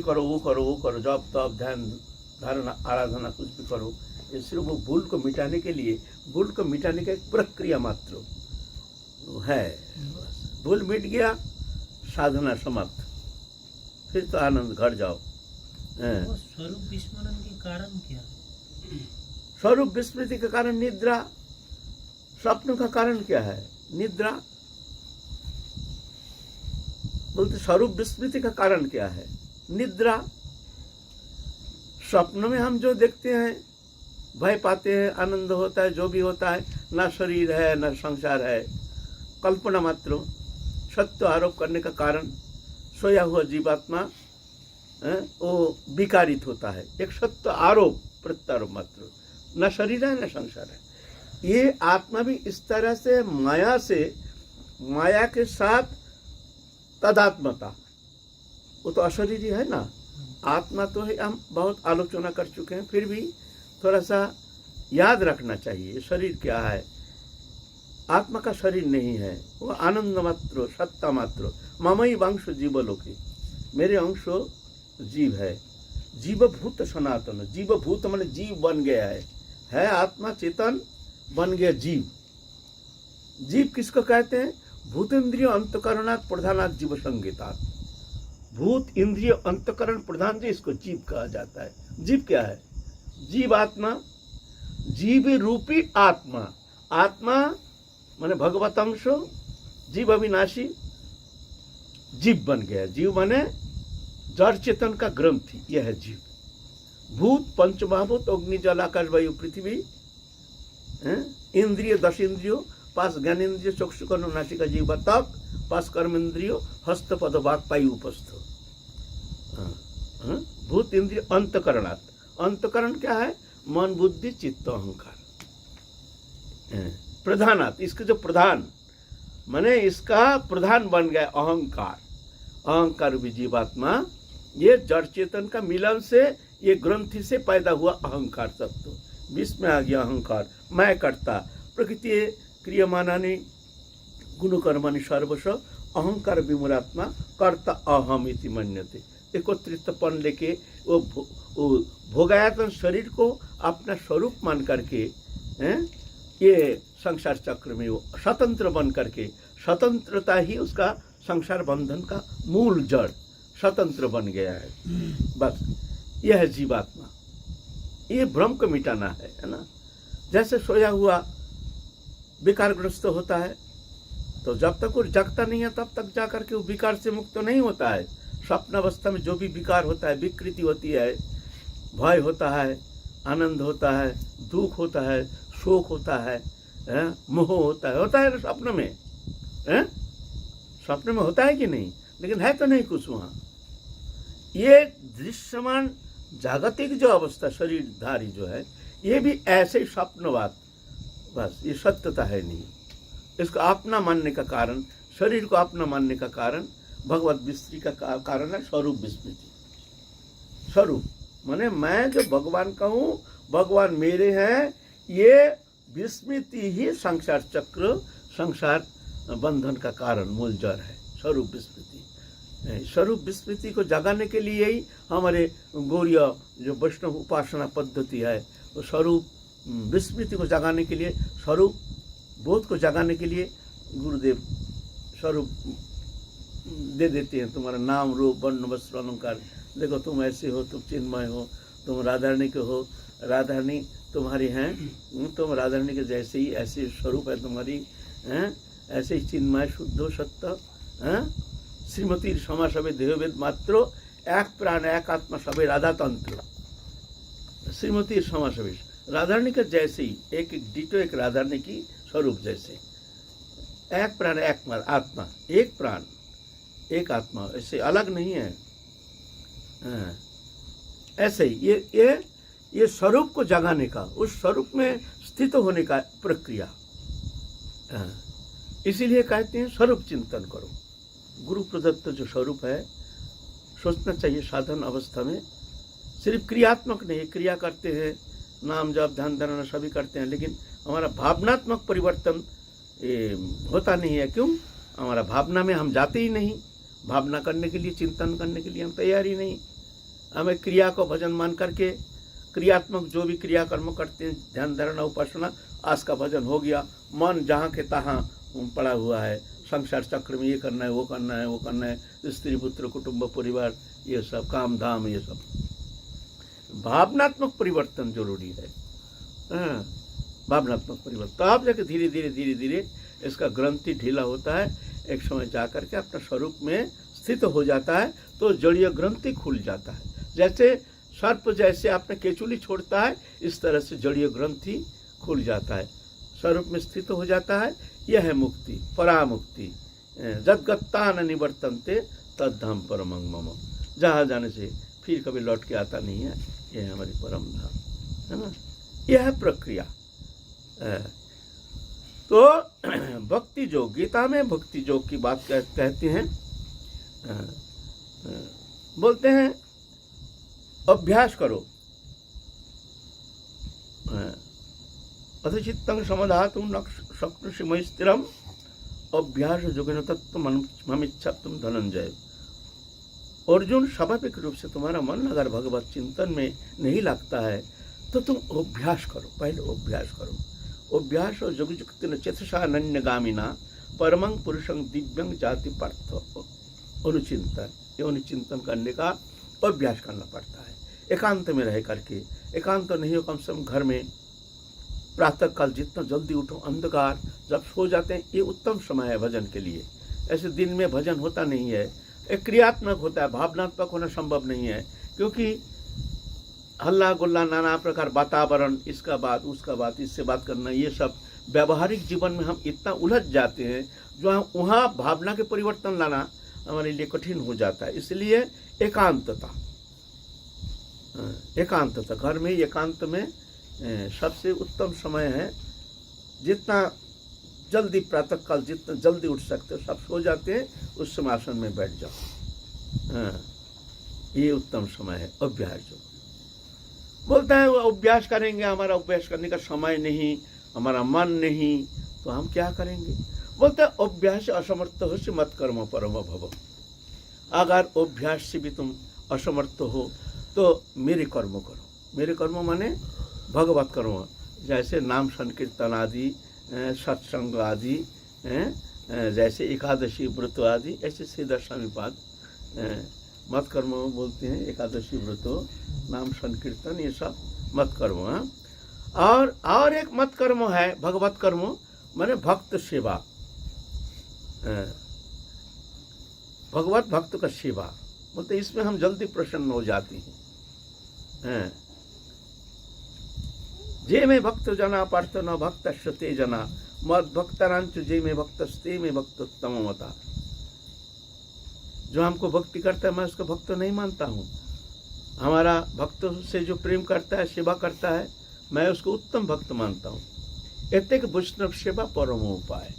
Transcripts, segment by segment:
करो, वो करो, वो करो, जप तप ध्यान धारणा आराधना कुछ भी करो, ये सिर्फ वो भूल को मिटाने के लिए, भूल को मिटाने का एक प्रक्रिया मात्र है। भूल मिट गया, साधना समाप्त, फिर तो आनंद घर जाओ। स्वरूप विस्मरण के कारण क्या है? स्वरूप विस्मृति का कारण निद्रा। स्वप्न का कारण क्या है? निद्रा। बोलते स्वरूप विस्मृति का कारण क्या है? निद्रा। स्वप्न में हम जो देखते हैं, भय पाते हैं, आनंद होता है, जो भी होता है, ना शरीर है ना संसार है, कल्पना मात्र। सत्य आरोप करने का कारण सोया हुआ जीवात्मा वो विकारित होता है। एक सत्य आरोप प्रत्यारोप मात्र, न शरीर है न संसार है। ये आत्मा भी इस तरह से माया के साथ तदात्मता, वो तो अशरीरी है ना। आत्मा तो है, हम बहुत आलोचना कर चुके हैं, फिर भी थोड़ा सा याद रखना चाहिए शरीर क्या है। आत्मा का शरीर नहीं है, वो आनंद मात्र, सत्ता मात्र। ममई वंश जीवलोकी, मेरे अंश जीव है। जीवभूत सनातन, जीवभूत माने जीव बन गया है आत्मा चेतन बन गया जीव। जीव किसको कहते हैं? भूत इंद्रिय अंतकरणात् प्रधानात् जीव संगीतात्। भूत इंद्रिय अंतकरण प्रधान से इसको जीव कहा जाता है। जीव क्या है? जीव आत्मा, जीव रूपी आत्मा। आत्मा माने भगवत अंश, जीव अविनाशी, जीव बन गया। जीव माने जड़ चेतन का ग्रंथि, यह है जीव। भूत पंचमहाभूत अग्नि जल आकाश वायु पृथ्वी, इंद्रिय 10 इंद्रियों, 5 ज्ञानेन्द्रिय चक्षु कर्ण नासिका जीवा तक, 5 कर्म इंद्रियों हस्त पद वाक पायु उपस्थ। भूत इंद्रिय अंतकरणात्। अंतकरण क्या है? मन बुद्धि चित्त अहंकार। प्रधानात्, इसके जो प्रधान माने इसका प्रधान बन गया अहंकार। अहंकार भी जीवात्मा, ये जड़ चेतन का मिलन से, ये ग्रंथि से पैदा हुआ अहंकार तत्व। विश्व में आ गया अहंकार। मैं करता, प्रकृति क्रियमानानि गुणकर्माणि सर्वश अहंकार विमूढ़ात्मा कर्ता अहम इति मन्यते। एकत्रितपन लेके वो भोगायतन शरीर को अपना स्वरूप मान करके ये संसार चक्र में वो स्वतंत्र बन करके, स्वतंत्रता ही उसका संसार बंधन का मूल जड़, स्वतंत्र बन गया है। बस यह है जीवात्मा। ये भ्रम को मिटाना है ना। जैसे सोया हुआ विकारग्रस्त होता है, तो जब तक वो जगता नहीं है तब तक जाकर के वो विकार से मुक्त नहीं होता है। स्वप्न अवस्था में जो भी विकार होता है, विकृति होती है, भय होता है, आनंद होता है, दुख होता है, शोक होता है, मोह होता है ना स्वप्न में। स्वप्न में होता है कि नहीं? लेकिन है तो नहीं कुछ वहाँ। ये दृश्यमान जागतिक जो अवस्था शरीरधारी जो है, ये भी ऐसे ही स्वप्नवाद, बस ये सत्यता है नहीं। इसको अपना मानने का कारण, शरीर को अपना मानने का कारण भगवत विस्मृति का कारण है स्वरूप विस्मृति। स्वरूप माने मैं जो भगवान का हूँ, भगवान मेरे हैं, ये विस्मृति ही संसार चक्र, संसार बंधन का कारण, मूल जड़ है स्वरूप विस्मृति। स्वरूप विस्मृति को जगाने के लिए ही हमारे गौड़ीय जो वैष्णव उपासना पद्धति है, वो स्वरूप विस्मृति को जगाने के लिए, स्वरूप बोध को जगाने के लिए गुरुदेव स्वरूप दे देते हैं। तुम्हारा नाम रूप वर्ण वस्त्र अलंकार, देखो तुम ऐसे हो, तुम चिन्मय हो, तुम राधारणी के हो, राधारणी तुम्हारी हैं, तुम राधारणी के जैसे ही ऐसे स्वरूप है तुम्हारी, ऐसे ही चिन्मय शुद्ध सत्य, श्रीमती क्षमा सभी देहवेद मात्र एक प्राण एक आत्मा सभी राधा तंत्र। श्रीमती क्षमा सभी राधारणी के जैसे ही, एक एक डिटो एक राधारणी की स्वरूप जैसे, एक प्राण एक आत्मा, एक प्राण एक आत्मा, ऐसे अलग नहीं है। ऐसे ही ये स्वरूप को जगाने का, उस स्वरूप में स्थित होने का प्रक्रिया। इसीलिए कहते हैं स्वरूप चिंतन करो। गुरु प्रदत्त जो स्वरूप है, सोचना चाहिए साधन अवस्था में। सिर्फ क्रियात्मक नहीं, क्रिया करते हैं, नाम जप ध्यान धारणा सभी करते हैं, लेकिन हमारा भावनात्मक परिवर्तन होता नहीं है। क्यों? हमारा भावना में हम जाते ही नहीं। भावना करने के लिए, चिंतन करने के लिए हम तैयार ही नहीं। हमें क्रिया को भजन मान करके क्रियात्मक जो भी क्रिया कर्म करते हैं, ध्यान धारणा उपासना, आज का भजन हो गया, मन जहाँ के तहाँ पड़ा हुआ है, संसार चक्र में ये करना है, वो करना है, वो करना है, स्त्री पुत्र कुटुंब परिवार, ये सब काम धाम, ये सब भावनात्मक परिवर्तन जरूरी है। भावनात्मक परिवर्तन, तो आप जाके धीरे धीरे धीरे धीरे इसका ग्रंथि ढीला होता है, एक समय जाकर के अपना स्वरूप में स्थित हो जाता है, तो जड़ीय ग्रंथि खुल जाता है। जैसे सर्प जैसे आपने केचुली छोड़ता है, इस तरह से जड़ीय ग्रंथि खुल जाता है, स्वरूप में स्थित हो जाता है। यह है मुक्ति, परामुक्ति। जदगत्ता न निवर्तन्ते तद्धाम परमं मम, जहाँ जाने से फिर कभी लौट के आता नहीं है, यह है हमारी परम धाम, है ना। यह है प्रक्रिया। तो भक्ति योग, गीता में भक्ति योग की बात कहते हैं, बोलते हैं अभ्यास करो, अथ चित्तं समाधातुं न शक्नोषि मयि स्थिरम् अभ्यास योगेन तत्त्व ममिच्छाप्तुं धनंजय। अर्जुन, स्वाभाविक रूप से तुम्हारा मन अगर भगवत चिंतन में नहीं लगता है तो तुम अभ्यास करो, पहले अभ्यास करो। अभ्यास और योगयुक्तेन चेतसा अनन्यगामिना परमं पुरुषं दिव्यं जाति पार्थ अनुचिंतन। ये अनुचिंतन करने का अभ्यास करना पड़ता है, एकांत में रह करके। एकांत नहीं हो, कम से कम घर में प्रातः काल जितना जल्दी उठो, अंधकार जब सो जाते हैं, ये उत्तम समय है भजन के लिए। ऐसे दिन में भजन होता नहीं है, एक क्रियात्मक होता है, भावनात्मक होना संभव नहीं है, क्योंकि हल्ला गुल्ला नाना प्रकार वातावरण, इसका बात उसका बात, इससे बात करना, ये सब व्यवहारिक जीवन में हम इतना उलझ जाते हैं, जो वहाँ भावना के परिवर्तन लाना हमारे लिए कठिन हो जाता है। इसलिए एकांतता, एकांतता, घर में एकांत में सबसे उत्तम समय है। जितना जल्दी प्रातः काल जितना जल्दी उठ सकते हो, सब सो जाते हैं, उस समय आसन में बैठ जाओ। ये उत्तम समय है अभ्यास। जो बोलता है वो अभ्यास करेंगे, हमारा अभ्यास करने का समय नहीं, हमारा मन नहीं, तो हम क्या करेंगे? बोलते हैं अभ्यास असमर्थ हो से मत कर्म परम भव। अगर अभ्यास से भी तुम असमर्थ हो तो मेरे कर्म करो। मेरे कर्म माने भगवत कर्म, जैसे नाम संकीर्तन आदि, सत्संग आदि, जैसे एकादशी व्रत आदि, ऐसे सीधा स्वामीपाद मत कर्म बोलते हैं। एकादशी व्रत, नाम संकीर्तन, ये सब मत कर्म। और एक मत कर्म है भगवत कर्म, माने भक्त सेवा, भगवत भक्त का सेवा। बोलते इसमें हम जल्दी प्रसन्न हो जाते हैं। जे में भक्त जना पार्थ न भक्त ते जना मद भक्तांच जे में भक्तस्ते में भक्तोत्तम मता। जो हमको भक्ति करता है मैं उसको भक्त नहीं मानता हूँ। हमारा भक्त से जो प्रेम करता है, सेवा करता है, मैं उसको उत्तम भक्त मानता हूँ। एतेक वैष्णव सेवा परम उपाय।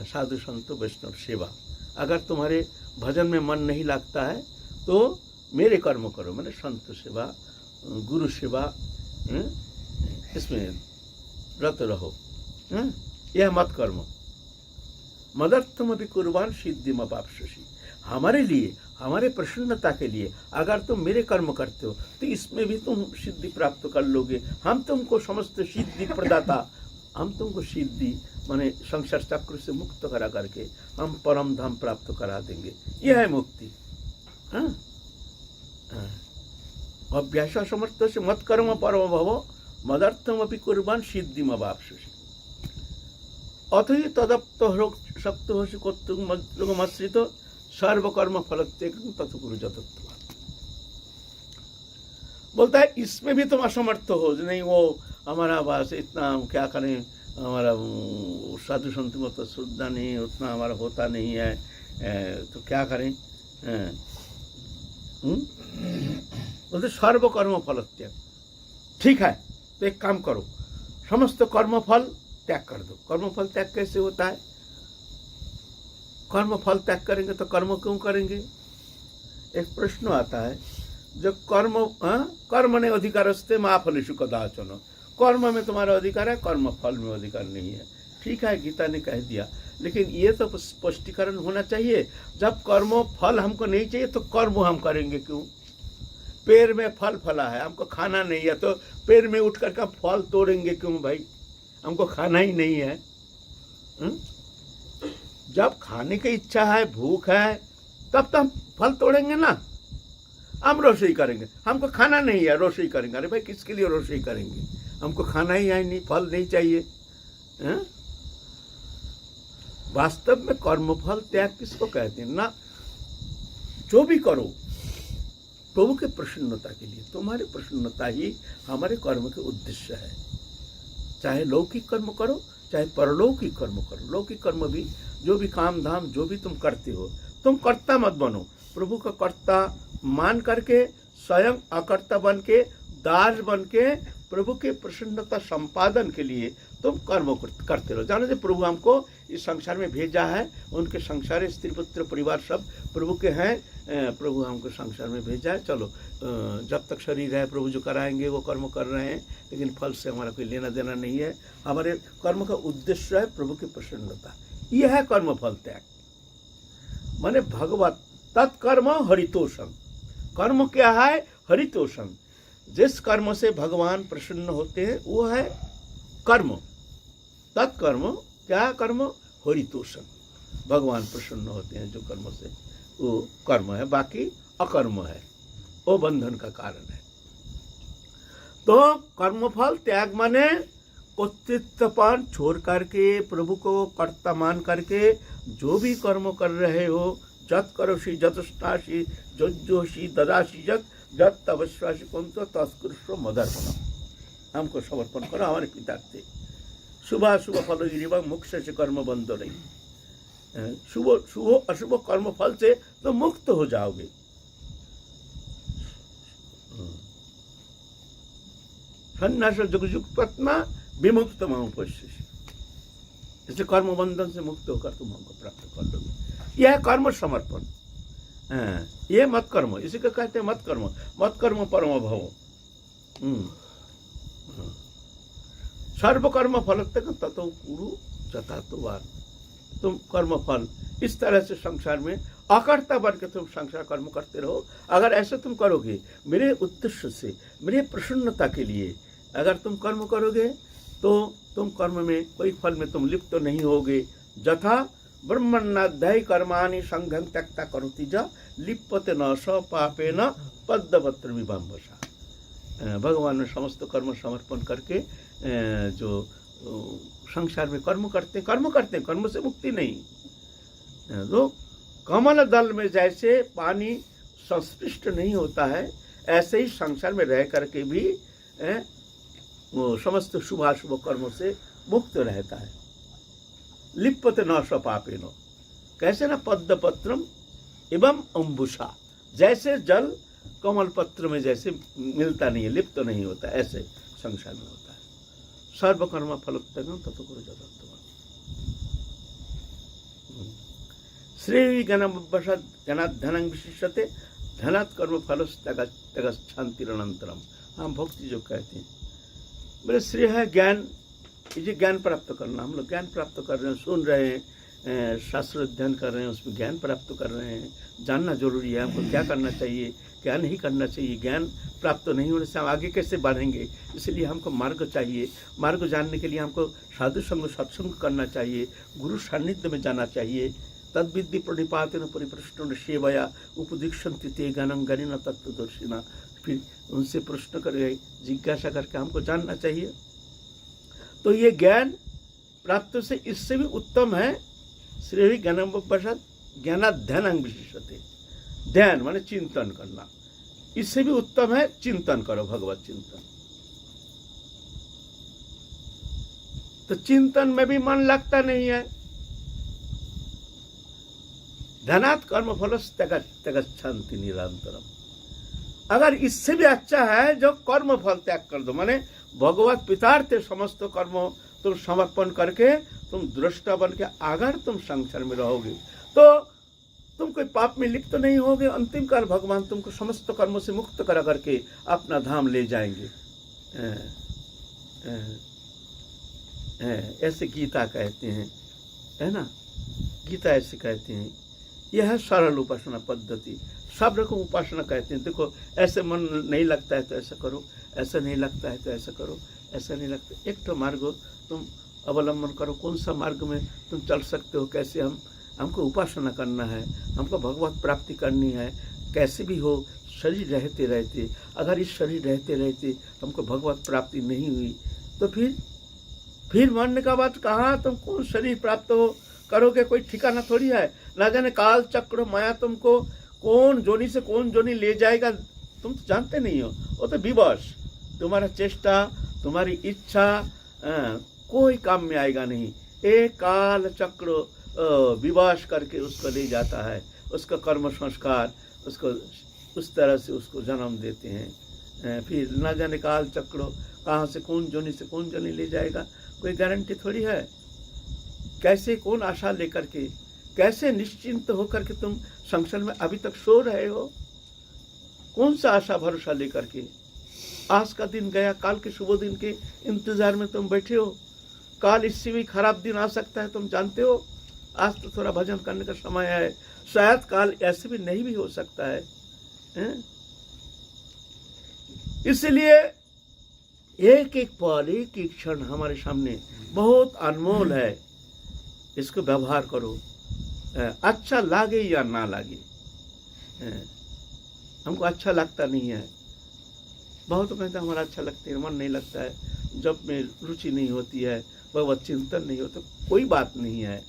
साधु संत वैष्णव सेवा। अगर तुम्हारे भजन में मन नहीं लगता है तो मेरे कर्म करो, मैंने संत सेवा, गुरु सेवा, इसमें रत रहो। यह मत कर्म मदर्थम भी कुर्बान सिद्धि मवाप्स्यसि। हमारे लिए, हमारे प्रसन्नता के लिए अगर तुम मेरे कर्म करते हो तो इसमें भी तुम सिद्धि प्राप्त कर लोगे। हम तुमको समस्त सिद्धि प्रदाता, हम तुमको सिद्धि माने संसार चक्र से मुक्त करा करके हम परम धाम प्राप्त करा देंगे। यह है मुक्ति। अभ्यास समर्थ से मत कर्म परम भव मदर्थम अपि कुर्बान सिद्धि मवाप्स्यसि। अथई तदप्त शक्त हो कर्तुमश्रित सर्वकर्म फलत्येक तत्कुरु जतत्वा। बोलता है इसमें भी तुम असमर्थ हो, नहीं वो हमारा बस इतना हम क्या करें, हमारा साधु संत में तो श्रद्धा नहीं, उतना हमारा होता नहीं है, तो क्या करें? बोलते सर्वकर्म फलत्येक। ठीक है, तो एक काम करो, समस्त कर्म फल त्याग कर दो। कर्म फल त्याग कैसे होता है? कर्म फल त्याग करेंगे तो कर्म क्यों करेंगे? एक प्रश्न आता है, जो कर्म ने अधिकारस्ते मा फलेषु कदाचन। कर्म में तुम्हारा अधिकार है, कर्म फल में अधिकार नहीं है। ठीक है, गीता ने कह दिया, लेकिन ये तो स्पष्टीकरण होना चाहिए। जब कर्म फल हमको नहीं चाहिए तो कर्म हम करेंगे क्यों? पेड़ में फल फला है, हमको खाना नहीं है, तो पेड़ में उठ करके हम फल तोड़ेंगे क्यों भाई? हमको खाना ही नहीं है। जब खाने की इच्छा है, भूख है, तब तो हम फल तोड़ेंगे ना। हम रोशई करेंगे, हमको खाना नहीं है, रोशई करेंगे। अरे भाई किसके लिए रोशई करेंगे? हमको खाना ही है नहीं, फल नहीं चाहिए। वास्तव में कर्मफल त्याग किसको कहते हैं ना? जो भी करो प्रभु के प्रसन्नता के लिए, तुम्हारी प्रसन्नता ही हमारे कर्म के उद्देश्य है। चाहे लौकिक कर्म करो, चाहे परलौकिक कर्म करो। लौकिक कर्म भी, जो भी काम धाम जो भी तुम करते हो, तुम कर्ता मत बनो। प्रभु का कर्ता मान करके, स्वयं अकर्ता बन के, दास बन के प्रभु के प्रसन्नता संपादन के लिए तुम कर्म करते रहो। जानो जो प्रभु हमको इस संसार में भेजा है, उनके संसार स्त्री पुत्र परिवार सब प्रभु के हैं। प्रभु हमको संसार में भेजा है। चलो, जब तक शरीर है प्रभु जो कराएंगे वो कर्म कर रहे हैं, लेकिन फल से हमारा कोई लेना देना नहीं है। हमारे कर्म का उद्देश्य है प्रभु की प्रसन्नता। यह है कर्म फल त्याग। माने भगवत तत्कर्म हरितोषम। कर्म क्या है? हरितोषम। जिस कर्म से भगवान प्रसन्न होते हैं वो है कर्म। तत्कर्म क्या कर्म? हरितोषम। भगवान प्रसन्न होते हैं जो कर्म से, वो कर्म है। बाकी अकर्म है, वो बंधन का कारण है। तो कर्मफल त्याग माने कर्तृत्वपन छोड़ करके, प्रभु को कर्ता मान करके जो भी कर्म कर रहे हो, जत करोषि जतुष्टासी जोषि ददासी जत जत तपस्वासी कुंत तत्कुरुष्व मदर्पणम। हमको समर्पण करो हमारे पितार्थे। शुभ अशुभ फल गिरिवा मुख से कर्म बंद नहीं। शुभ अशुभ कर्म फल से तो मुक्त हो जाओगे। संन्यास जुगजुग पत्मा विमुक्त मापश्य। इसे कर्म बंधन से मुक्त होकर तुम हमको प्राप्त कर लोगे। यह कर्म समर्पण। ये मत कर्म, इसी को कहते हैं मत कर्म। मत कर्म परम भव। सर्व कर्म फल ततो कुरु जथातुवान। तुम कर्म फल इस तरह से संसार में अकर्ता बन के तुम संसार कर्म करते रहो। अगर ऐसे तुम करोगे मेरे उद्देश्य से, मेरे प्रसन्नता के लिए अगर तुम कर्म करोगे, तो तुम कर्म में कोई फल में तुम लिप्त तो नहीं होगे। जथा ब्रह्मण्याध्यायी कर्माणि संघं त्यक्ता करोति ज लिप्यते न स पापेन पद्मपत्र विभंबसा। भगवान में समस्त कर्म समर्पण करके जो संसार में कर्म करते हैं, कर्म से मुक्ति नहीं। तो कमल दल में जैसे पानी संस्पृष्ट नहीं होता है, ऐसे ही संसार में रह करके भी वो समस्त शुभाशुभ कर्मों से मुक्त रहता है। लिप्यते न स पापेन। कैसे ना? पद्मपत्रम एवं अंबुषा। जैसे जल कमल पत्र में जैसे मिलता नहीं है, लिप्त तो नहीं होता, ऐसे संसार में होता है। सर्वकर्म फलोत्तम ततो कुरु जथातुवान। श्रेय गणवशात् गणात् धनं विशिष्यते धनात् कर्म फलस्तगच्छन्तिरनन्तरम। हम भक्ति जो कहते हैं, बोले श्रेय है ज्ञान। ये ज्ञान प्राप्त करना। हम लोग ज्ञान प्राप्त कर रहे हैं, सुन रहे हैं, शास्त्र अध्ययन कर रहे हैं, उसमें ज्ञान प्राप्त कर रहे हैं। जानना जरूरी है हमको, क्या करना चाहिए क्या नहीं करना चाहिए। ज्ञान प्राप्त नहीं होने से हम आगे कैसे बढ़ेंगे? इसलिए हमको मार्ग चाहिए। मार्ग जानने के लिए हमको साधु संग सत्संग करना चाहिए, गुरु सान्निध्य में जाना चाहिए। तद विद्धि प्रणिपातेन परिप्रश्न सेवया उपदीक्षन्ति ते ज्ञानं ज्ञानिनः तत्त्वदर्शिनः। फिर उनसे प्रश्न करके, जिज्ञासा करके हमको जानना चाहिए। तो ये ज्ञान प्राप्त से इससे भी उत्तम है श्रेय ज्ञानवशात् ज्ञानाध्ययनं विशिष्यते। ध्यान माने चिंतन करना, इससे भी उत्तम है चिंतन करो, भगवत चिंतन। तो चिंतन में भी मन लगता नहीं है। धनात् कर्म फलस्तगच्छन्ति निरंतरम। अगर इससे भी अच्छा है जो कर्म फल त्याग कर दो, माने भगवत पितार्थे समस्त कर्म तुम समर्पण करके तुम दृष्टा बन के अगर तुम संसार में रहोगे तो तुम कोई पाप में लिप्त तो नहीं होगे। अंतिम काल भगवान तुमको समस्त कर्मों से मुक्त करा करके अपना धाम ले जाएंगे। ऐसे गीता कहते हैं, है ना? गीता ऐसे कहते हैं। यह है सरल उपासना पद्धति। सब रकम उपासना कहते हैं। देखो ऐसे मन नहीं लगता है तो ऐसा करो, ऐसा नहीं लगता है तो ऐसा करो, ऐसा नहीं लगता, एक तो मार्ग तुम अवलंबन करो। कौन सा मार्ग में तुम चल सकते हो, कैसे हमको उपासना करना है, हमको भगवत प्राप्ति करनी है, कैसे भी हो शरीर रहते रहते, अगर इस शरीर रहते रहते हमको भगवत प्राप्ति नहीं हुई तो फिर मरने का बाद कहाँ तुम कौन शरीर प्राप्त हो करोगे, कोई ठिकाना थोड़ी है। ना जाने काल चक्र माया तुमको कौन जोनी से कौन जोनी ले जाएगा तुम तो जानते नहीं हो। वो तो विवश, तुम्हारा चेष्टा तुम्हारी इच्छा कोई काम में आएगा नहीं। एक काल चक्र विवश करके उसको ले जाता है, उसका कर्म संस्कार उसको उस तरह से उसको जन्म देते हैं। फिर न जाने काल चक्र कहाँ से कौन जोनी से कौन जोनी ले जाएगा, कोई गारंटी थोड़ी है। कैसे कौन आशा लेकर के, कैसे निश्चिंत होकर के तुम संसार में अभी तक सो रहे हो, कौन सा आशा भरोसा लेकर के। आज का दिन गया, काल के शुभ दिन के इंतजार में तुम बैठे हो। काल इससे भी खराब दिन आ सकता है, तुम जानते हो। आज तो थोड़ा भजन करने का समय है, शायद काल ऐसे भी नहीं भी हो सकता है, इसलिए एक एक पल एक एक क्षण हमारे सामने बहुत अनमोल है। इसको व्यवहार करो, अच्छा लागे या ना लागे। हमको अच्छा लगता नहीं है, बहुत तो कहते हैं हमारा अच्छा लगता है, मन नहीं लगता है, जब में रुचि नहीं होती है, भगवत चिंतन नहीं होता, कोई बात नहीं है।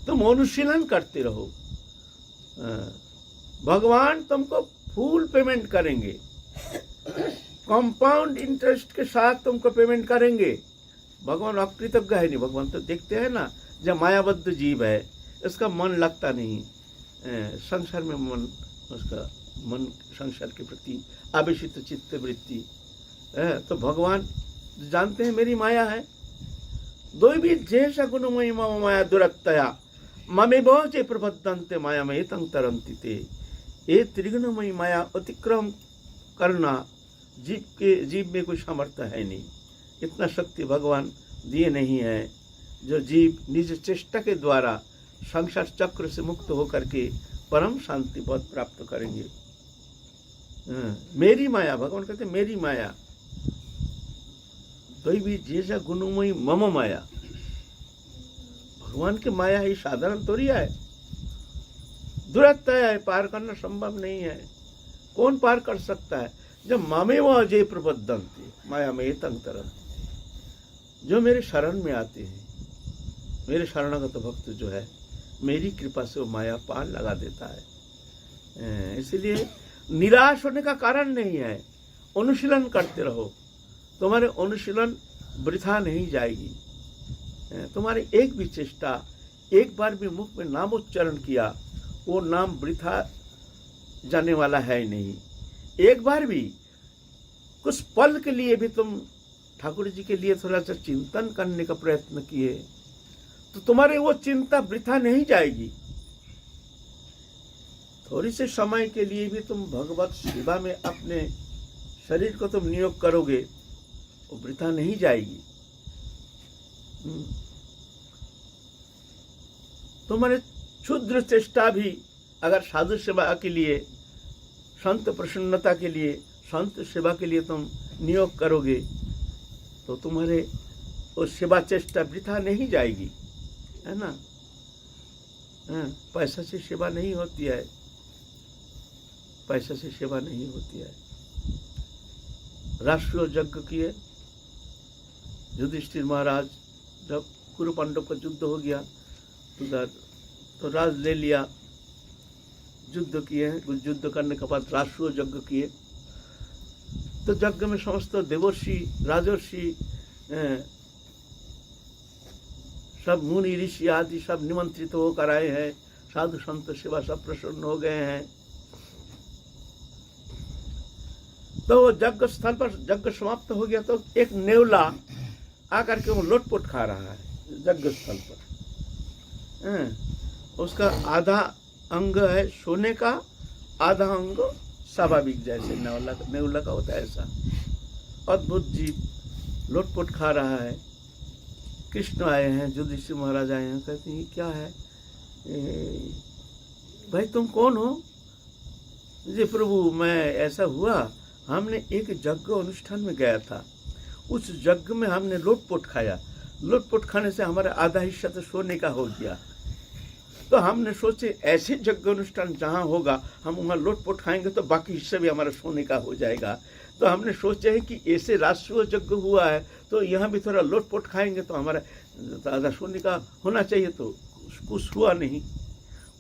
तुम अनुशीलन करते रहो, भगवान तुमको फुल पेमेंट करेंगे, कंपाउंड इंटरेस्ट के साथ तुमको पेमेंट करेंगे। भगवान अकृतज्ञ है नहीं, भगवान तो देखते हैं ना, जब मायाबद्ध जीव है, इसका मन लगता नहीं संसार में, मन उसका मन संसार के प्रति आवेशित चित्त वृत्ति है। तो भगवान जानते हैं मेरी माया है। दो भी जैसा गुणमयी मम माया दुरत्तया ममे बहुचे प्रबद्धन्ते माया में तंग तरंती ते। ये त्रिगुणमयी माया अतिक्रम करना जीव में कोई सामर्थ्य है नहीं, इतना शक्ति भगवान दिए नहीं है जो जीव निज चेष्टा के द्वारा संसार चक्र से मुक्त होकर के परम शांति पद प्राप्त करेंगे। मेरी माया, भगवान कहते मेरी माया, दैवी जैसा गुणमयी मम माया। भगवान की माया ही साधारण थोड़ी है, दुरत्य है, पार करना संभव नहीं है। कौन पार कर सकता है? जब मामे व अजय प्रबद्धन्ते माया में तंग तरंती, जो मेरे शरण में आते हैं, मेरे शरणागत भक्त जो है, मेरी कृपा से वो माया पार लगा देता है। इसलिए निराश होने का कारण नहीं है, अनुशीलन करते रहो, तुम्हारे अनुशीलन वृथा नहीं जाएगी। तुम्हारी एक भी चेष्टा, एक बार भी मुख में नाम उच्चारण किया, वो नाम वृथा जाने वाला है नहीं। एक बार भी कुछ पल के लिए भी तुम ठाकुर जी के लिए थोड़ा सा चिंतन करने का प्रयत्न किए तो तुम्हारी वो चिंता वृथा नहीं जाएगी। थोड़ी से समय के लिए भी तुम भगवत सेवा में अपने शरीर को तुम नियोग करोगे, वो वृथा नहीं जाएगी। तुम्हारे क्षुद्र चेष्टा भी अगर साधु सेवा के लिए, संत प्रसन्नता के लिए, संत सेवा के लिए तुम नियोग करोगे तो तुम्हारे वो सेवा चेष्टा वृथा नहीं जाएगी, है ना। पैसा से सेवा नहीं होती है, पैसा से सेवा नहीं होती है। राष्ट्रीय यज्ञ किए युधिष्ठिर महाराज, जब कुरु पांडव का युद्ध हो गया उधर तो राज ले लिया, युद्ध किए, युद्ध करने के बाद राष्ट्रीय यज्ञ किए। तो यज्ञ में समस्त देवर्षि राजर्षि सब मुनि ऋषि आदि सब निमंत्रित होकर आए हैं, साधु संत सेवा सब प्रसन्न हो गए हैं। तो यज्ञ स्थल पर यज्ञ समाप्त हो गया तो एक नेवला आकर के वो लोटपोट खा रहा है यज्ञ स्थल पर। उसका आधा अंग है सोने का, आधा अंग स्वाभाविक जैसे नेवला का होता है, ऐसा अद्भुत जीव लोटपोट खा रहा है। कृष्ण आए हैं, युधिष्ठिर महाराज आए हैं, कहते हैं क्या है भाई, तुम कौन हो? जी प्रभु, मैं ऐसा हुआ, हमने एक यज्ञ अनुष्ठान में गया था, उस यज्ञ में हमने लोटपोट खाया, लोटपोट खाने से हमारा आधा हिस्सा तो सोने का हो गया। तो हमने सोचे ऐसे यज्ञ अनुष्ठान जहाँ होगा हम वहाँ लोटपोट खाएंगे तो बाकी हिस्सा भी हमारा सोने का हो जाएगा। तो हमने सोचा है कि ऐसे राष्ट्रीय यज्ञ हुआ है तो यहाँ भी थोड़ा लोटपोट खाएंगे तो हमारा आधा सोने का होना चाहिए, तो कुछ हुआ नहीं।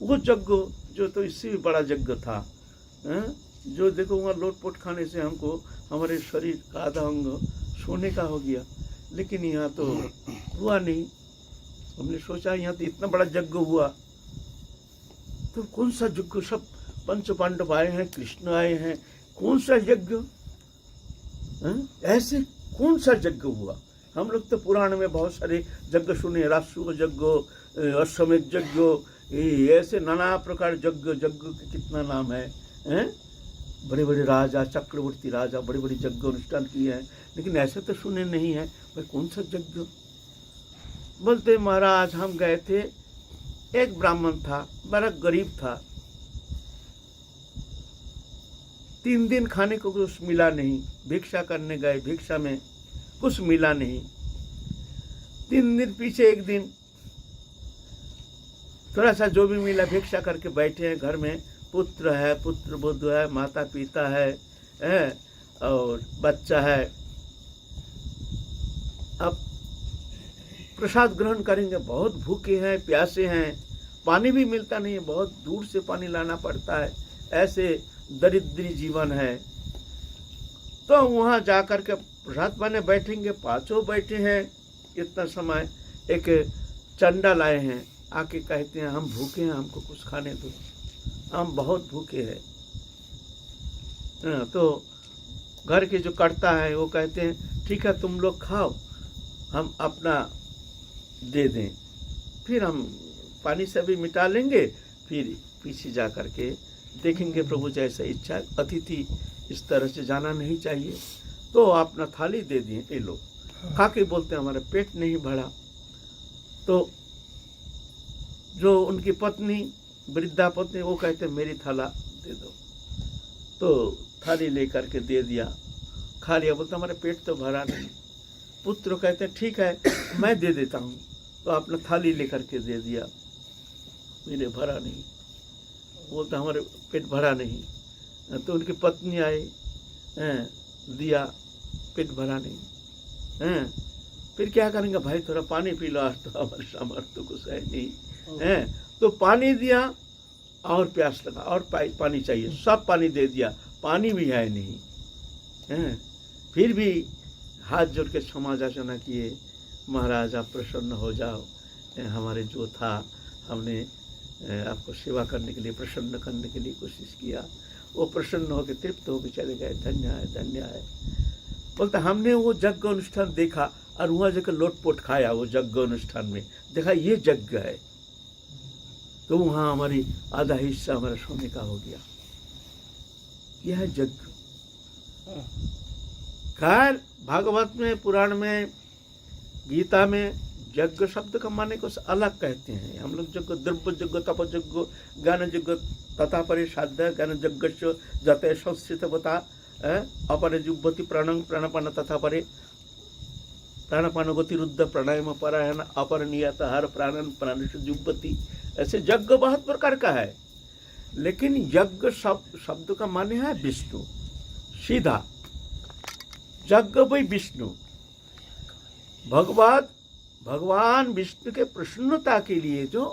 वो यज्ञ जो तो इससे भी बड़ा यज्ञ था, जो देखो वहाँ लोटपोट खाने से हमको हमारे शरीर का आधा अंग सोने का हो गया, लेकिन यहाँ तो हुआ नहीं। हमने सोचा यहाँ तो इतना बड़ा यज्ञ हुआ, तो कौन सा यज्ञ, सब पंच पांडव आए हैं, कृष्ण आए हैं, कौन सा यज्ञ, ऐसे कौन सा यज्ञ हुआ। हम लोग तो पुराण में बहुत सारे यज्ञ सुने, राष्ट्रीय यज्ञ, अश्वमेध यज्ञ, ऐसे नाना प्रकार यज्ञ के कितना नाम है, बड़े बड़े राजा, चक्रवर्ती राजा बड़े बड़े यज्ञ अनुष्ठान किए हैं, लेकिन ऐसे तो सुने नहीं है। भाई कौन सा यज्ञ? बोलते महाराज हम गए थे, एक ब्राह्मण था, बड़ा गरीब था, 3 दिन खाने को कुछ मिला नहीं, भिक्षा करने गए, भिक्षा में कुछ मिला नहीं। 3 दिन पीछे एक दिन थोड़ा सा जो भी मिला भिक्षा करके बैठे हैं, घर में पुत्र है, पुत्र वधू है, माता पिता है और बच्चा है। अब प्रसाद ग्रहण करेंगे, बहुत भूखे हैं, प्यासे हैं, पानी भी मिलता नहीं है, बहुत दूर से पानी लाना पड़ता है, ऐसे दरिद्री जीवन है। तो वहाँ जाकर के प्रसाद पाने बैठेंगे, पाँचों बैठे हैं, इतना समय एक चंडा लाए हैं, आके कहते हैं हम भूखे हैं, हमको कुछ खाने दो, हम बहुत भूखे हैं। तो घर के जो कर्ता है वो कहते हैं ठीक है तुम लोग खाओ, हम अपना दे दें, फिर हम पानी से भी मिटा लेंगे, फिर पीछे जा कर के देखेंगे प्रभु जैसा इच्छा। अतिथि इस तरह से जाना नहीं चाहिए। तो अपना थाली दे दिए, ये लोग खा के बोलते हैं हमारा पेट नहीं भरा। तो जो उनकी पत्नी, वृद्धा पत्नी, वो कहते हैं मेरी थाला दे दो। तो थाली लेकर के दे दिया, खा लिया, बोलता हमारे पेट तो भरा नहीं। पुत्र कहते हैं ठीक है मैं दे देता हूँ, तो अपना थाली लेकर के दे दिया, मेरे भरा नहीं, बोलता हमारे पेट भरा नहीं। तो उनकी पत्नी आई, दिया, पेट भरा नहीं। फिर क्या करेंगे भाई, थोड़ा पानी पी लो, आज तो हमारे सामर्थ्य तो कुछ है नहीं। तो पानी दिया और प्यास लगा और पानी चाहिए, सब पानी दे दिया, पानी भी है नहीं। फिर भी हाथ जोड़ के क्षमा याचना किए, महाराज आप प्रसन्न हो जाओ, हमारे जो था हमने आपको सेवा करने के लिए, प्रसन्न करने के लिए कोशिश किया, वो प्रसन्न होकर तृप्त होकर चले गए, धन्य है धन्य है। बोलता हमने वो यज्ञ अनुष्ठान देखा और वहाँ जाकर लोटपोट खाया, वो यज्ञ अनुष्ठान में देखा ये यज्ञ है, तो वहाँ हमारी आधा हिस्सा हमारा सोने का हो गया। यह है यज्ञ। खैर भागवत में, पुराण में, गीता में यज्ञ शब्द का माने को अलग कहते हैं। हम लोग यज्ञ द्रव्य यज्ञ, तप यज्ञ, ज्ञान यज्ञ तथा परे साध्य ज्ञान यज्ञ जते संस्थितवता अपरे जुब्बती प्राणं प्राणपान तथा परे प्राणपान गति रुद्ध प्राणायाम परायण अपर नियत हर प्राणन प्राण जुब्बती। ऐसे यज्ञ बहुत प्रकार का है, लेकिन यज्ञ शब्द का माने है विष्णु, सीधा यज्ञ वही विष्णु। भगवान विष्णु के प्रसन्नता के लिए जो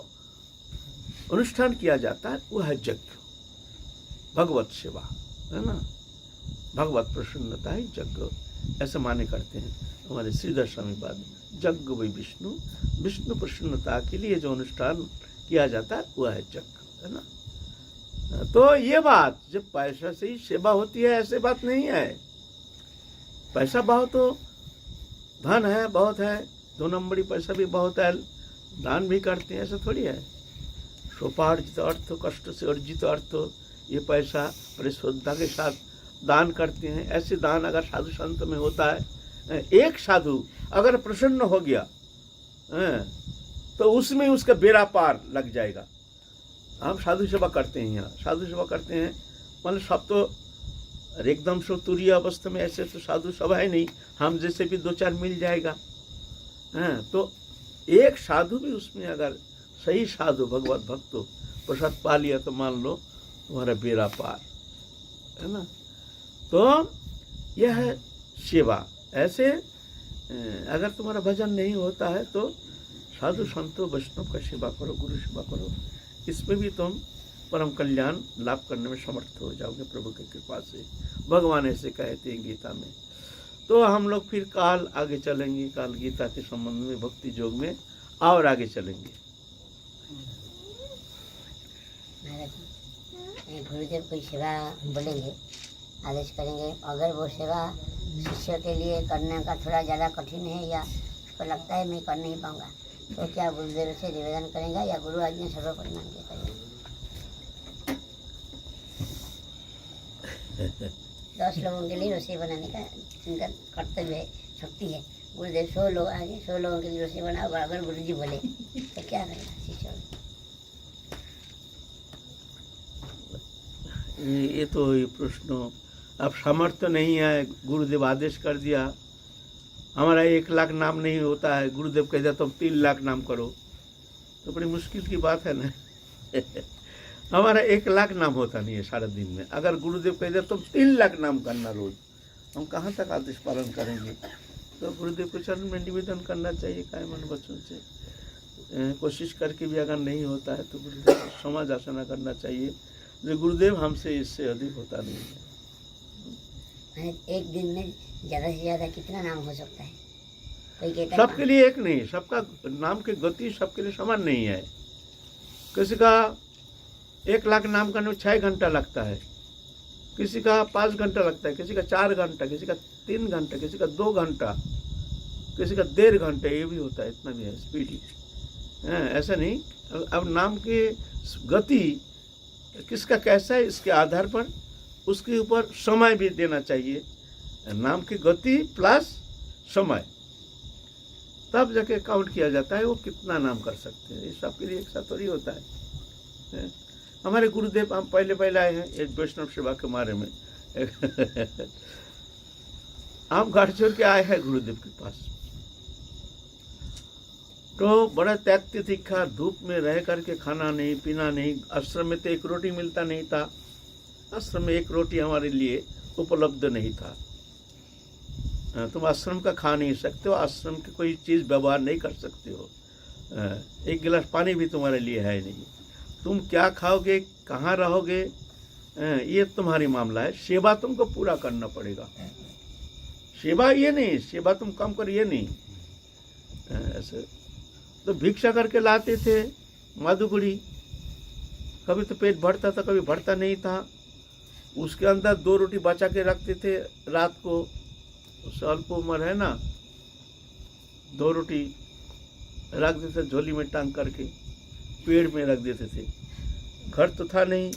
अनुष्ठान किया जाता है वह है यज्ञ, भगवत सेवा है ना, भगवत प्रसन्नता है यज्ञ, ऐसे माने करते हैं हमारे श्रीधर स्वामी बाद। यज्ञ वही विष्णु, विष्णु प्रसन्नता के लिए जो अनुष्ठान किया जाता है वह है यज्ञ, है ना। तो ये बात जब पैसा से ही सेवा होती है ऐसे बात नहीं है। पैसा बहुत तो धन है, बहुत है, 2 नंबरी पैसा भी बहुत है, दान भी करते हैं, ऐसा थोड़ी है। स्वपार्जित अर्थ, कष्ट से अर्जित अर्थ, ये पैसा बड़े श्रद्धा के साथ दान करते हैं। ऐसे दान अगर साधु संत में होता है, एक साधु अगर प्रसन्न हो गया तो उसमें उसका बेड़ा पार लग जाएगा। हम साधु सेवा करते हैं, यहाँ साधु सेवा करते हैं मतलब सब तो एकदम से तुरीय अवस्था में ऐसे तो साधु सब है नहीं, हम जैसे भी दो चार मिल जाएगा। हाँ, तो एक साधु भी उसमें अगर सही साधु भगवत भक्त हो, प्रसाद पा लिया तो मान लो तुम्हारा बेड़ा पार, है ना। तो यह है सेवा। ऐसे अगर तुम्हारा भजन नहीं होता है तो साधु संतों वैष्णव का सेवा करो, गुरु सेवा करो, इसमें भी तुम परम कल्याण लाभ करने में समर्थ हो जाओगे प्रभु की कृपा से। भगवान ऐसे कहते हैं गीता में। तो हम लोग फिर काल आगे चलेंगे, काल गीता के संबंध में भक्ति योग में और आगे चलेंगे। गुरुदेव कोई सेवा बोलेंगे, आदेश करेंगे, अगर वो सेवा शिष्य के लिए करने का थोड़ा ज़्यादा कठिन है या उसको लगता है मैं कर नहीं पाऊंगा, तो क्या गुरुदेव से निवेदन करेंगे या गुरु आज्ञा सर्वपरिणाम के करेंगे? 10 लोगों के लिए रसोई बनाने का उनका कर्तव्य है, शक्ति है। गुरुदेव 100 लोग आगे 100 लोगों के लिए रसोई बनाओ, अगर गुरु जी बोले तो क्या करेगा शिष्य? ये तो ये प्रश्न, अब सामर्थ्य नहीं है, गुरुदेव आदेश कर दिया, हमारा 1 लाख नाम नहीं होता है, गुरुदेव कह दिया तुम 3 लाख नाम करो, तो बड़ी मुश्किल की बात है ना। हमारा 1 लाख नाम होता नहीं है सारा दिन में। अगर गुरुदेव कह दिया तुम 3 लाख नाम करना रोज, हम कहाँ तक आदेश पालन करेंगे? तो गुरुदेव को चरण में निवेदन करना चाहिए काय मन बच्चों से। कोशिश करके भी अगर नहीं होता है तो गुरुदेव को क्षमा याचना करना चाहिए, जो गुरुदेव हमसे इससे अधिक होता नहीं है। एक दिन में ज़्यादा से ज़्यादा कितना नाम हो सकता है? कोई कहता है सबके लिए एक नहीं, सबका नाम की गति सबके लिए समान नहीं है। किसी का 1 लाख नाम करने में 6 घंटा लगता है, किसी का 5 घंटा लगता है, किसी का 4 घंटा, किसी का 3 घंटा, किसी का 2 घंटा, किसी का 1.5 घंटे, ये भी होता है, इतना भी है स्पीडी है, ऐसा नहीं। अब नाम की गति किसका कैसा है इसके आधार पर उसके ऊपर समय भी देना चाहिए। नाम की गति प्लस समय, तब जाके काउंट किया जाता है वो कितना नाम कर सकते हैं। ये सबके लिए एक साथ थोड़ी होता है। हमारे गुरुदेव, हम पहले आए हैं एक वैष्णव सेवा के बारे में। हम घर छोड़ के आए हैं गुरुदेव के पास, तो बड़ा त्याग तितिक्षा, धूप में रह करके खाना नहीं पीना नहीं, आश्रम में तो 1 रोटी मिलता नहीं था, आश्रम में 1 रोटी हमारे लिए उपलब्ध नहीं था। तुम आश्रम का खा नहीं सकते हो, आश्रम की कोई चीज़ व्यवहार नहीं कर सकते हो, 1 गिलास पानी भी तुम्हारे लिए है नहीं। तुम क्या खाओगे, कहाँ रहोगे, ये तुम्हारी मामला है। सेवा तुमको पूरा करना पड़ेगा। सेवा ये नहीं, सेवा तुम कम कर ये नहीं, ऐसे तो भिक्षा करके लाते थे माधुगुड़ी, कभी तो पेट भरता था कभी भरता नहीं था, उसके अंदर 2 रोटी बचा के रखते थे रात को, स्वल्प उम्र है ना, 2 रोटी रख देते झोली में टांग करके, पेड़ में रख देते थे। घर तो था नहीं,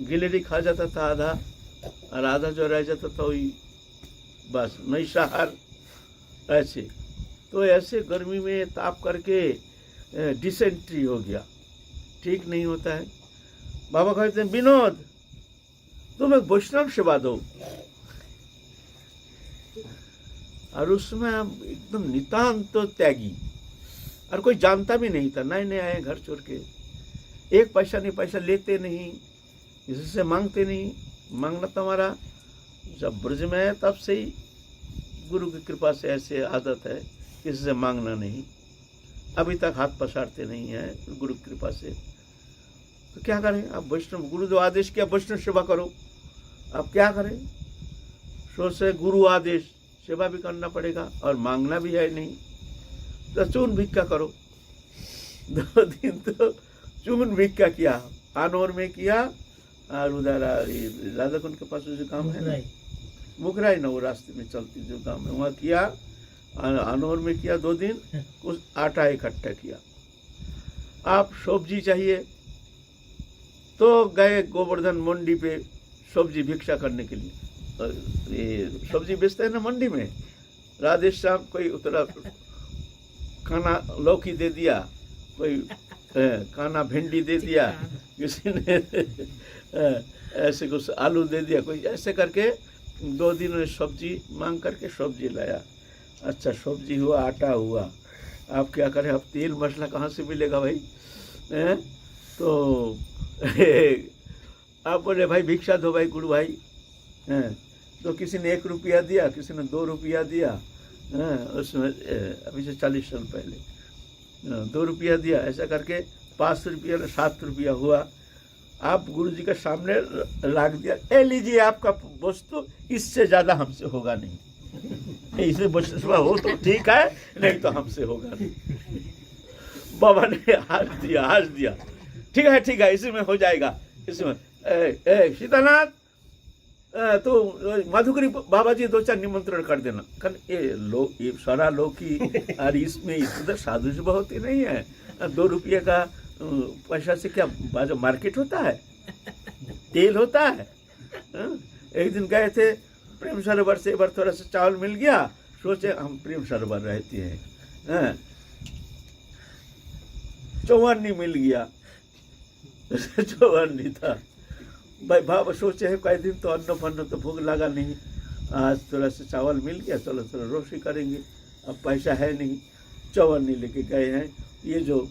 गिलेरी खा जाता था आधा, और आधा जो रह जाता था वही बस नैशाहार ऐसे। तो ऐसे गर्मी में ताप करके डिसेंट्री हो गया, ठीक नहीं होता है। बाबा कहते हैं विनोद तुम एक वैष्णव सेवा दो, और उसमें हम एकदम नितांत तो त्यागी, और कोई जानता भी नहीं था, नए नए आए घर छोड़ के, 1 पैसा नहीं, पैसा लेते नहीं, किसी से मांगते नहीं। मांगना तो हमारा जब ब्रज में है तब से ही गुरु की कृपा से ऐसे आदत है, किसी से मांगना नहीं, अभी तक हाथ पसारते नहीं है गुरु की कृपा से। तो क्या करें अब, वैष्णव गुरुदेव आदेश किया वैष्णव सेवा करो, अब क्या करें, सोच से गुरु आदेश, सेवा भी करना पड़ेगा और मांगना भी है नहीं, तो चून भिक्षा करो। 2 दिन तो चून भिक्षा किया, आनौर में किया, और उधर राधा कुंड के पास जो गाँव है मुगराई ना, वो रास्ते में चलती जो गाँव में, वहाँ किया, आनौर में किया 2 दिन, कुछ आटा इकट्ठा किया। आप सब्जी चाहिए तो गए गोवर्धन मंडी पे सब्जी भिक्षा करने के लिए, ये सब्जी बेचते हैं ना मंडी में, राधे श्याम कोई उतरा खाना लौकी दे दिया, कोई काना भिंडी दे दिया, किसी ने ऐसे कुछ आलू दे दिया, कोई ऐसे करके 2 दिन में सब्जी मांग करके सब्जी लाया। अच्छा सब्जी हुआ, आटा हुआ, आप क्या करें, अब तेल मसाला कहाँ से मिलेगा भाई? तो आप बोले भाई भिक्षा दो भाई गुरु भाई। तो किसी ने 1 रुपया दिया, किसी ने 2 रुपया दिया, उसमें अभी से 40 साल पहले 2 रुपया दिया, ऐसा करके 5 रुपया 7 रुपया हुआ। आप गुरु जी के सामने रख दिया, ए लीजिए आपका वस्तु, इससे ज़्यादा हमसे होगा नहीं, इसे वस्तु हो तो ठीक है, नहीं तो हमसे होगा नहीं। बाबा ने हाथ दिया, ठीक है इसी में हो जाएगा, इसमें सीतानाथ तो मधुकरी बाबा जी 2-4 निमंत्रण कर देना। ये सारा लोग की और इसमें इधर साधु से बहुत ही नहीं है। 2 रुपये का पैसा से क्या मार्केट होता है, तेल होता है। एक दिन गए थे प्रेम सरोवर से, एक बार थोड़ा सा चावल मिल गया, सोचे हम प्रेम सरोवर रहते हैं, चौवन्नी मिल गया, चौवन्नी था भाई। बाबा सोचे है कई दिन तो अन्न फन्न तो भूख लगा नहीं, आज थोड़ा सा चावल मिल गया, चलो थोड़ा रोटी करेंगे, अब पैसा है नहीं, चौवन्नी लेके गए हैं। ये जो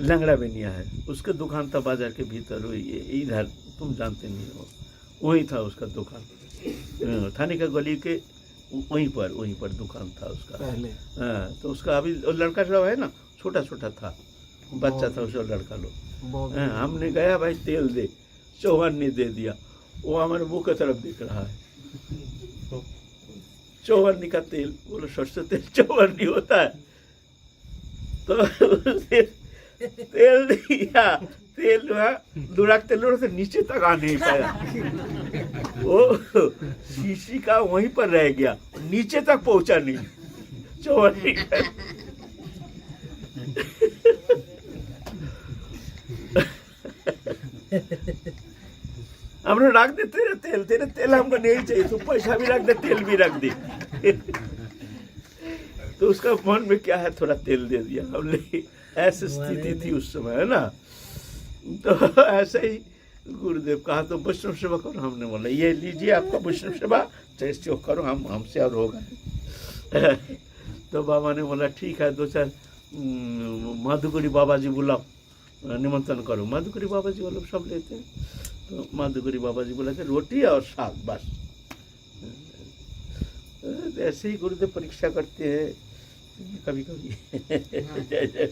लंगड़ा बेनिया है उसके दुकान था बाजार के भीतर, हुई इधर तुम जानते नहीं हो, वहीं था उसका दुकान, थाने का गली के वहीं पर दुकान था उसका पहले। तो उसका अभी लड़का सब है ना, छोटा था, बच्चा था उसका लड़का लोग। हमने गया भाई तेल दे, चौवन्नी दे दिया, वो हमारे मुंह की तरफ देख रहा है, चौवन्नी का तेल, बोलो सरसों तेल चौवन्नी होता है। तो तेल दिया, तेल दुराक तेल से नीचे तक आ नहीं पाया, वो शीशी का वहीं पर रह गया, नीचे तक पहुंचा नहीं चौवन्नी का। हमने रख दे तेरे तेल हमको नहीं चाहिए, तू पैसा भी रख दे, तेल भी रख दे। तो उसका मन में क्या है, थोड़ा तेल दे दिया हमने, ऐसी स्थिति थी उस समय, है ना। तो ऐसे ही गुरुदेव कहा तो वैष्णव सेवा करो, हमने बोला ये लीजिए आपका वैष्णव सेवा, चैसे करो, हमसे और होगा नहीं। तो बाबा ने बोला ठीक है, 2-4 मधुकरी बाबा जी बुलाओ, निमंत्रण करो। मधुकरी बाबा जी वो लोग सब लेते हैं, तो मधुकरी बाबा जी बोला कि रोटी और साग बस। ऐसे ही गुरुदेव परीक्षा करते हैं कभी कभी। जय जय